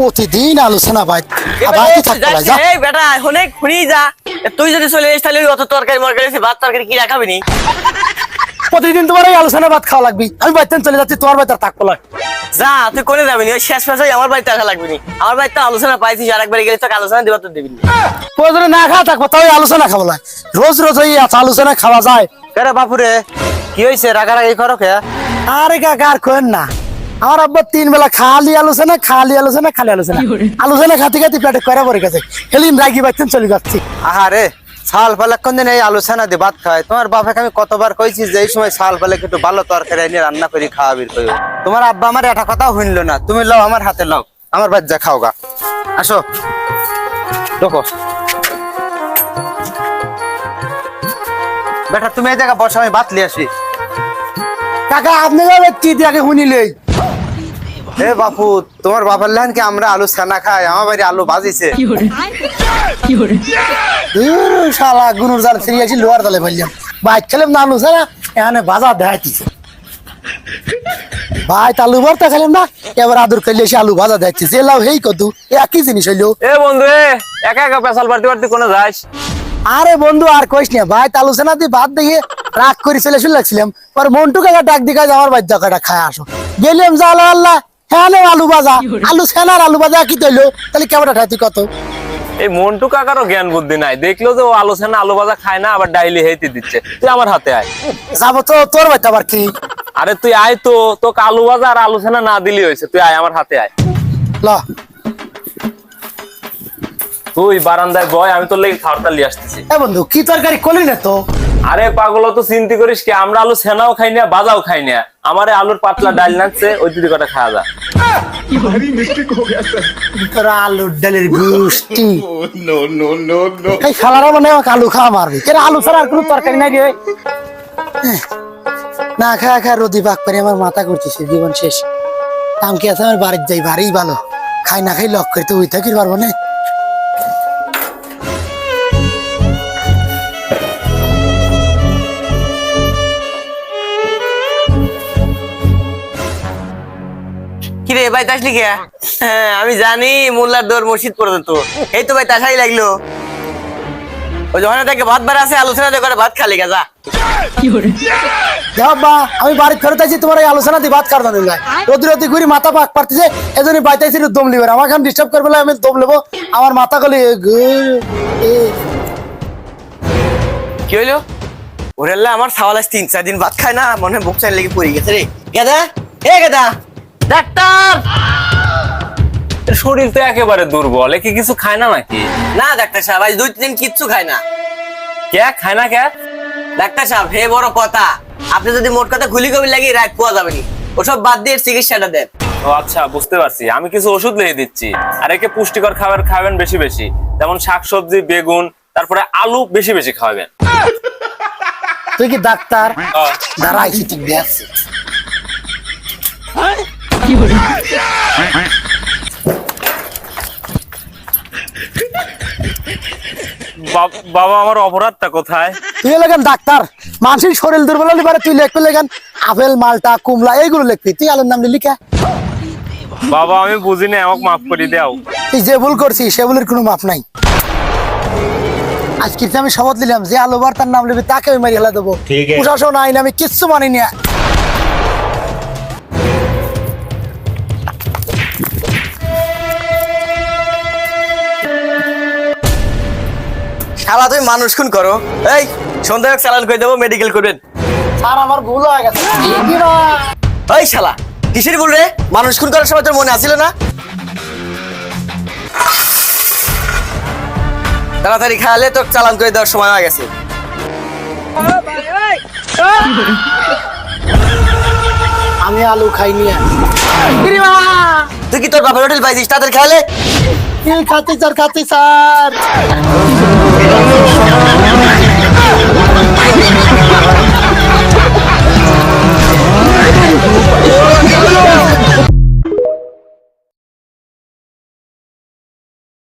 প্রতিদিন আলোচনা ভাই বেটা অনেক খুনি যা তুই যদি চলে যাস তাহলে অত তরকারি মরকারি ভাত তরকারি কি রাখাবি নি প্রতিদিন তোমার এই আলোচনা ভাত খাওয়া লাগবে আমি বাড়িতে চলে যাচ্ছি তোমার বাড়িতে থাকবো না যা তুই কোনে যাবি নি ওই শেষ মাসে আমার বাড়িতে আসা লাগবে নি আমার বাড়িতে আলোচনা পাইছিস আরেকবার গেলে তোকে আলোচনা দিবা তো দিবি না প্রয়োজনে না খাওয়া থাকবো তাই আলোচনা খাবো না রোজ রোজ ওই আলোচনা খাওয়া যায় কেরে বাপুরে কি হয়েছে রাগারাগি করো কে আরে কাকা আর কোন না আমার আব্বা 3 বেলা খালি আলোচনা আলোচনা খাতে খাতে পেটে করে পড়ে গেছে হেলিন রাগি বাচ্চা চলে যাচ্ছি আহারে সাল পালে কোনদিন এই আলোচনা দিয়ে ভাত খায় তোমার বাবাকে আমি কতবার কইছি যে এই সময় সাল পালে একটু ভালো তরকারি এনে রান্না করে খাওয়াবি কইও তোমার আব্বা আমার এটা কথা শুনলো না তুমি লও আমার হাতে লও আমার বাচ্চা খাও গা আসো দেখো বেটা তুমি এই জায়গা বসো আমি ভাত লিয়ে আসি কাকা আপনি যাবে কি দিয়ে আগে শুনিলেই এ বাপু তোমার বাবার লান কি আমরা আলু ছানা খাই আমার বাড়ি আলু ভাজিছে শালা গুনুর জাল ফিরে আসি লোয়ার জালে ফেললাম বাইক খেলাম না আলু ছাড়া এখানে বাজার দেখাইতেছে ভাই আলু ভর্তা খেলাম না এবার আদর করলে এসে আলু ভাজা দেখছি যে লাউ হেই কত একই জিনিস হইলো এ বন্ধু একা একা পেশাল পারতে পারতে কোনে যাস আরে বন্ধু আর কইস না ভাই আলোচনা দিয়ে ভাত দেখে রাগ করে চলে লাগছিলাম পর মন্টু কাকা ডাক দিকে আমার বাড়ি জায়গাটা খায় আসো গেলাম যা আল্লাহ হ্যাঁ আলু ভাজা আলু সেনার আলু ভাজা কি তৈলো তাহলে কেমন খাইতি কত এই মন্টু কাকারও জ্ঞান বুদ্ধি নাই দেখলো যে ও আলোচনা আলু ভাজা খায় না আবার ডাইলি হেইতে দিচ্ছে তুই আমার হাতে আয় যাবো তো তোর বাড়িতে আবার কি আরে তুই আয় তো তোকে আলু ভাজা আর আলোচনা না দিলি হয়েছে তুই আয় আমার হাতে আয় ল তুই বারান্দায় বয় আমি তোর লেগে খাবারটা নিয়ে আসতেছি এ বন্ধু কি তরকারি করলি না তো আরে পাগল তো চিন্তা করিস কি আমরা আলু সেনাও খাই না ভাজাও খাই না আমারে আলুর পাতলা ডাল নাচছে ওই দিদি কটা খাওয়া যা তোরা আলুর ডালের গুষ্টি এই খালারা মানে আমাকে আলু খাওয়া মারবি কেন আলু ছাড়া আর কোনো তরকারি নাই রে না খা খা রোদি পাক করে আমার মাথা করতেছে জীবন শেষ কাম কি আছে আমার বাড়ির যাই বাড়ি ভালো খাই না খাই লক করে তো ওই থাকি পারবো না কিরে ভাই তাসলি কে হ্যাঁ আমি জানি মোল্লার দৌড় মসজিদ পর্যন্ত এই তো ভাই তাসাই লাগলো ওই যখন থেকে ভাত বার আছে আলোচনা করে ভাত খালি গা আমি বাড়ি ফেরত আছি তোমার এই আলোচনা দিয়ে ভাত কাটতে দিল রোদি রোদি ঘুরি মাথা পাক পারতেছে এজন্য বাইতাইছি দম লিবে আমাকে আমি ডিস্টার্ব করবে আমি দম নেবো আমার মাথা গলি কি হইলো ওরে আমার ছাওয়াল 3-4 দিন ভাত খায় না মনে হয় বুক চাই লেগে পড়ে গেছে রে গেদা এ গেদা ডাক্তার শরীর তো একেবারে দুর্বল কি কিছু খায় না নাকি না ডাক্তার সাহেব আজ 2-3 দিন কিচ্ছু খায় না কে খায় না কে ডাক্তার সাহেব হে বড় কথা আপনি যদি মোট কথা খুলি কবি লাগিয়ে রাত পাওয়া যাবে নি ওসব বাদ দিয়ে চিকিৎসাটা দেন ও আচ্ছা বুঝতে পারছি আমি কিছু ওষুধ লিখে দিচ্ছি আর একে পুষ্টিকর খাবার খাবেন বেশি বেশি যেমন শাকসবজি বেগুন তারপরে আলু বেশি বেশি খাওয়াবেন তুই কি ডাক্তার দাঁড়াইছি ঠিক দেখছি বাবা আমার অপরাধটা কোথায় তুই লেখেন ডাক্তার মানুষের শরীর দুর্বল হলে পারে তুই লিখবি লেখেন আপেল মালটা কুমলা এইগুলো লিখবি তুই আলুর নাম লিখা বাবা আমি বুঝিনি আমাকে মাফ করে দাও তুই যে ভুল করছিস সে ভুলের কোনো মাপ নাই আজকে আমি শপথ নিলাম যে আলু ভর্তার নাম লিখবি তাকে আমি মারি হেলা দেবো প্রশাসন আইন আমি কিচ্ছু মানি না শালা তুমি মানুষ খুন করো এই সন্ধ্যা চালান করে দেবো মেডিকেল করবেন স্যার আমার ভুল হয়ে গেছে এই শালা কিসের ভুল রে মানুষ খুন করার সময় তোর মনে আসিল না তাড়াতাড়ি খাওয়ালে তোর চালান করে দেওয়ার সময় হয়ে গেছে আমি আলু খাইনি তুই কি তোর বাপের হোটেল পাইছিস তাদের খাওয়ালে খাতে স্যার